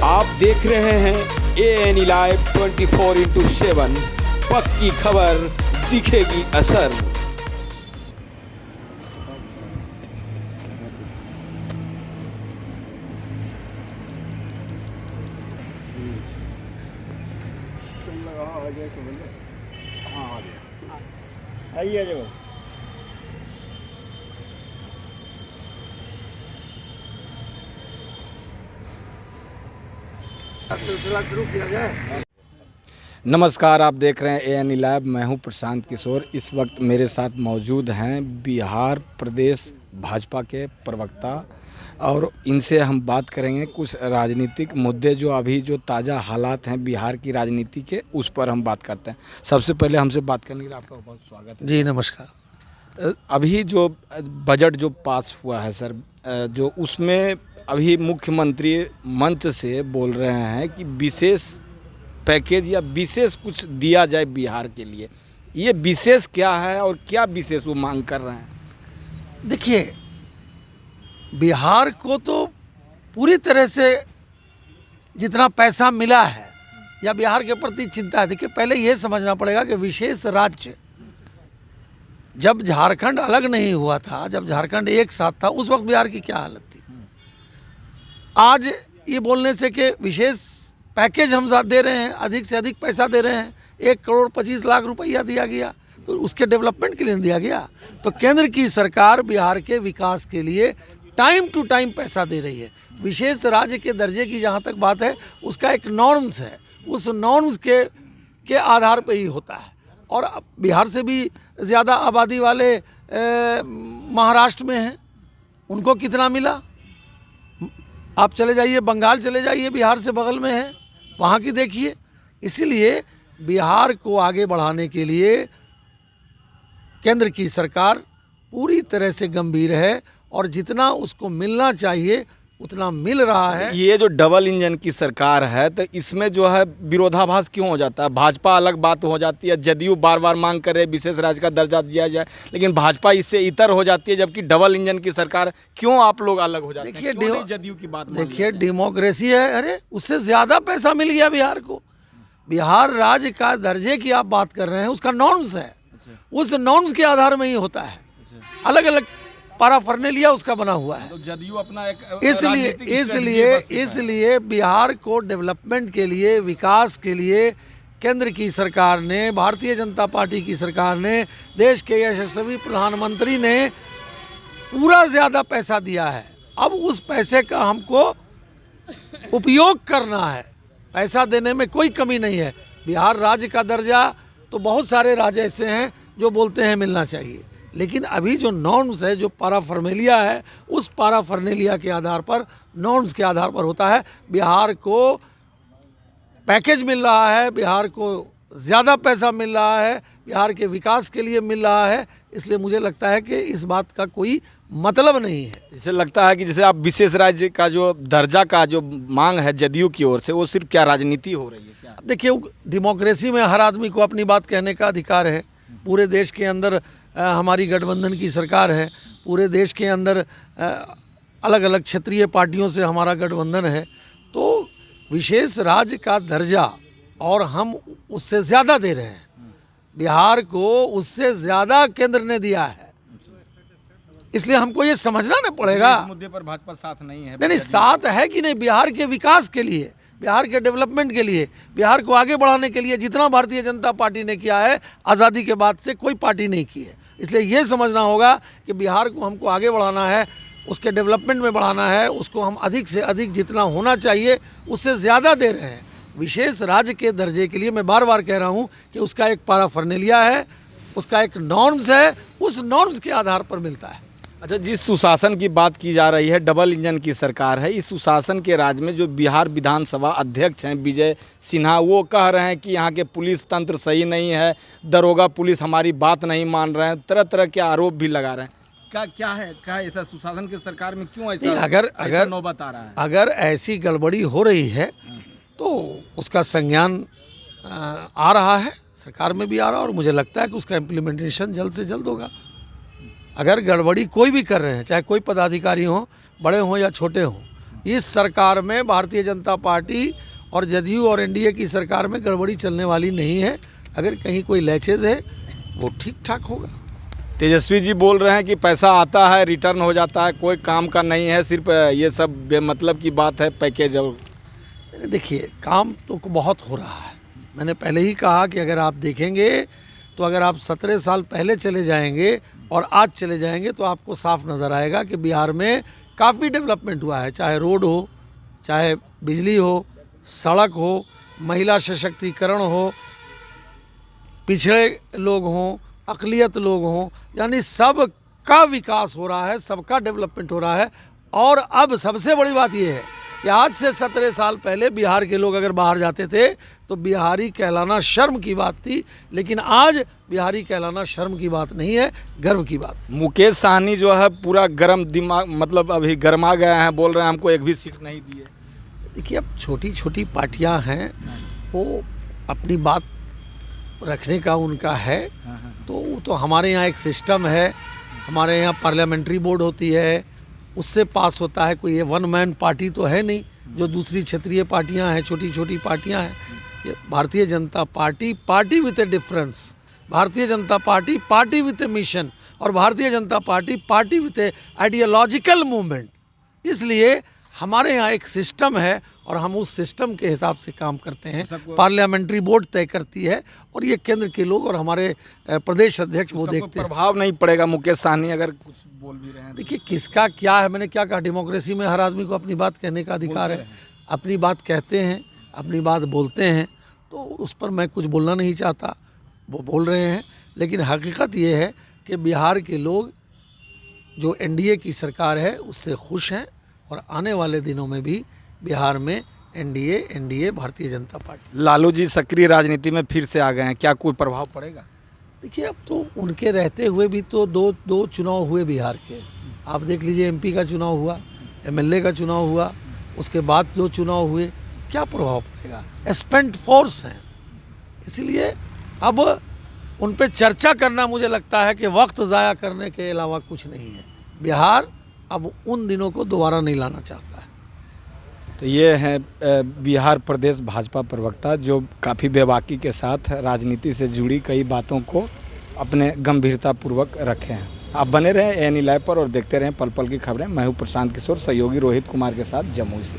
आप देख रहे हैं ANE लाइव 24/7। पक्की खबर, दिखेगी असर। आइए जो सिलसिला शुरू किया जाए। नमस्कार, आप देख रहे हैं ANE लाइव। मैं हूं प्रशांत किशोर। इस वक्त मेरे साथ मौजूद हैं बिहार प्रदेश भाजपा के प्रवक्ता और इनसे हम बात करेंगे कुछ राजनीतिक मुद्दे जो अभी जो ताज़ा हालात हैं बिहार की राजनीति के, उस पर हम बात करते हैं। सबसे पहले हमसे बात करने के लिए आपका बहुत स्वागत है। जी नमस्कार। अभी जो बजट जो पास हुआ है सर, जो उसमें अभी मुख्यमंत्री मंच से बोल रहे हैं कि विशेष पैकेज या विशेष कुछ दिया जाए बिहार के लिए। ये विशेष क्या है और क्या विशेष वो मांग कर रहे हैं? देखिए, बिहार को तो पूरी तरह से जितना पैसा मिला है या बिहार के प्रति चिंता है, देखिए पहले ये समझना पड़ेगा कि विशेष राज्य जब झारखंड अलग नहीं हुआ था, जब झारखंड एक साथ था, उस वक्त बिहार की क्या हालत थी। आज ये बोलने से कि विशेष पैकेज हम दे रहे हैं, अधिक से अधिक पैसा दे रहे हैं, 1,25,00,000 रुपया दिया गया, तो उसके डेवलपमेंट के लिए दिया गया। तो केंद्र की सरकार बिहार के विकास के लिए टाइम टू टाइम पैसा दे रही है। विशेष राज्य के दर्जे की जहाँ तक बात है, उसका एक नॉर्म्स है, उस नॉर्म्स के आधार पर ही होता है। और बिहार से भी ज़्यादा आबादी वाले महाराष्ट्र में हैं, उनको कितना मिला? आप चले जाइए बंगाल, चले जाइए, बिहार से बगल में है, वहाँ की देखिए। इसीलिए बिहार को आगे बढ़ाने के लिए केंद्र की सरकार पूरी तरह से गंभीर है और जितना उसको मिलना चाहिए उतना मिल रहा है। ये जो डबल इंजन की सरकार है, तो इसमें जो है विरोधाभास क्यों हो जाता है? भाजपा अलग बात हो जाती है, जदयू बार बार मांग करे विशेष राज्य का दर्जा दिया जाए, लेकिन भाजपा इससे इतर हो जाती है, जबकि डबल इंजन की सरकार। क्यों आप लोग अलग हो जाते हैं? देखिए जदयू की बात, देखिए डेमोक्रेसी है। अरे उससे ज़्यादा पैसा मिल गया बिहार को। बिहार राज्य का दर्जे की आप बात कर रहे हैं, उसका नॉर्म्स है, उस नॉर्म्स के आधार में ही होता है। अलग अलग पाराफर्नेलिया उसका बना हुआ है। तो जदयू अपना एक इसलिए बिहार को डेवलपमेंट के लिए, विकास के लिए केंद्र की सरकार ने, भारतीय जनता पार्टी की सरकार ने, देश के यशस्वी प्रधानमंत्री ने पूरा ज़्यादा पैसा दिया है। अब उस पैसे का हमको उपयोग करना है। पैसा देने में कोई कमी नहीं है। बिहार राज्य का दर्जा तो बहुत सारे राज्य ऐसे हैं जो बोलते हैं मिलना चाहिए, लेकिन अभी जो नॉर्म्स है, जो पाराफर्नेलिया है, उस पाराफर्नेलिया के आधार पर, नॉर्म्स के आधार पर होता है। बिहार को पैकेज मिल रहा है, बिहार को ज़्यादा पैसा मिल रहा है, बिहार के विकास के लिए मिल रहा है। इसलिए मुझे लगता है कि इस बात का कोई मतलब नहीं है। इसे लगता है कि जैसे आप विशेष राज्य का जो दर्जा का जो मांग है जदयू की ओर से, वो सिर्फ क्या राजनीति हो रही है क्या? देखिए, डेमोक्रेसी में हर आदमी को अपनी बात कहने का अधिकार है। पूरे देश के अंदर हमारी गठबंधन की सरकार है, पूरे देश के अंदर अलग अलग क्षेत्रीय पार्टियों से हमारा गठबंधन है। तो विशेष राज्य का दर्जा और हम उससे ज़्यादा दे रहे हैं। बिहार को उससे ज़्यादा केंद्र ने दिया है, इसलिए हमको ये समझना ना पड़ेगा। इस मुद्दे पर भाजपा साथ नहीं है? नहीं, साथ है कि नहीं। बिहार के विकास के लिए, बिहार के डेवलपमेंट के लिए, बिहार को आगे बढ़ाने के लिए जितना भारतीय जनता पार्टी ने किया है, आज़ादी के बाद से कोई पार्टी नहीं की है। इसलिए ये समझना होगा कि बिहार को हमको आगे बढ़ाना है, उसके डेवलपमेंट में बढ़ाना है, उसको हम अधिक से अधिक जितना होना चाहिए उससे ज़्यादा दे रहे हैं। विशेष राज्य के दर्जे के लिए मैं बार बार कह रहा हूँ कि उसका एक पाराफर्नेलिया है, उसका एक नॉर्म्स है, उस नॉर्म्स के आधार पर मिलता है। अच्छा, जिस सुशासन की बात की जा रही है, डबल इंजन की सरकार है, इस सुशासन के राज में जो बिहार विधानसभा अध्यक्ष हैं विजय सिन्हा, वो कह रहे हैं कि यहाँ के पुलिस तंत्र सही नहीं है, दरोगा पुलिस हमारी बात नहीं मान रहे हैं, तरह तरह के आरोप भी लगा रहे हैं। क्या है ऐसा सुशासन की सरकार में क्यों ऐसा अगर नौबत आ रहा है? अगर ऐसी गड़बड़ी हो रही है तो उसका संज्ञान आ रहा है, सरकार में भी आ रहा है, और मुझे लगता है कि उसका इम्प्लीमेंटेशन जल्द से जल्द होगा। अगर गड़बड़ी कोई भी कर रहे हैं, चाहे कोई पदाधिकारी हो, बड़े हों या छोटे हों, इस सरकार में भारतीय जनता पार्टी और जदयू और एनडीए की सरकार में गड़बड़ी चलने वाली नहीं है। अगर कहीं कोई लैचेज है वो ठीक ठाक होगा। तेजस्वी जी बोल रहे हैं कि पैसा आता है रिटर्न हो जाता है, कोई काम का नहीं है, सिर्फ ये सब बेमतलब की बात है, पैकेज। और देखिए काम तो बहुत हो रहा है। मैंने पहले ही कहा कि अगर आप देखेंगे तो अगर आप 17 साल पहले चले जाएंगे और आज चले जाएंगे तो आपको साफ नज़र आएगा कि बिहार में काफ़ी डेवलपमेंट हुआ है, चाहे रोड हो, चाहे बिजली हो, सड़क हो, महिला सशक्तिकरण हो, पिछड़े लोग हों, अक़लियत लोग हों, यानी सब का विकास हो रहा है, सबका डेवलपमेंट हो रहा है। और अब सबसे बड़ी बात यह है कि आज से 17 साल पहले बिहार के लोग अगर बाहर जाते थे तो बिहारी कहलाना शर्म की बात थी, लेकिन आज बिहारी कहलाना शर्म की बात नहीं है, गर्व की बात। मुकेश साहनी जो है पूरा गर्म दिमाग, मतलब अभी गर्मा गए हैं, बोल रहे हैं हमको एक भी सीट नहीं दी है। देखिए अब छोटी छोटी पार्टियां हैं, वो अपनी बात रखने का उनका है, तो वो तो हमारे यहाँ एक सिस्टम है, हमारे यहाँ पार्लियामेंट्री बोर्ड होती है, उससे पास होता है। कोई ये वन मैन पार्टी तो है नहीं जो दूसरी क्षेत्रीय पार्टियां हैं, छोटी छोटी पार्टियां हैं। ये Bharatiya Janata party, party with A difference, Bharatiya Janata party, party with A mission, और Bharatiya Janata party, party with A ideological movement. इसलिए हमारे यहाँ एक सिस्टम है और हम उस सिस्टम के हिसाब से काम करते हैं। पार्लियामेंट्री बोर्ड तय करती है और ये केंद्र के लोग और हमारे प्रदेश अध्यक्ष वो देखते हैं। प्रभाव नहीं पड़ेगा मुकेश साहनी अगर कुछ बोल भी रहे हैं? देखिए किसका क्या है, मैंने क्या कहा, डेमोक्रेसी में हर आदमी को अपनी बात कहने का अधिकार है। अपनी बात कहते हैं, अपनी बात बोलते हैं, तो उस पर मैं कुछ बोलना नहीं चाहता, वो बोल रहे हैं। लेकिन हकीकत ये है कि बिहार के लोग जो एनडीए की सरकार है उससे खुश हैं और आने वाले दिनों में भी बिहार में एनडीए भारतीय जनता पार्टी। लालू जी सक्रिय राजनीति में फिर से आ गए हैं, क्या कोई प्रभाव पड़ेगा? देखिए अब तो उनके रहते हुए भी तो दो चुनाव हुए बिहार के। आप देख लीजिए, एमपी का चुनाव हुआ, एमएलए का चुनाव हुआ, उसके बाद 2 चुनाव हुए, क्या प्रभाव पड़ेगा? स्पेंट फोर्स हैं, इसलिए अब उन पे चर्चा करना मुझे लगता है कि वक्त ज़ाया करने के अलावा कुछ नहीं है। बिहार अब उन दिनों को दोबारा नहीं लाना चाहता है। तो ये हैं बिहार प्रदेश भाजपा प्रवक्ता जो काफ़ी बेबाकी के साथ राजनीति से जुड़ी कई बातों को अपने गंभीरतापूर्वक रखे हैं। आप बने रहें एएनई लाइव पर और देखते रहें पल पल की खबरें। मैं हूं प्रशांत किशोर, सहयोगी रोहित कुमार के साथ जमुई से।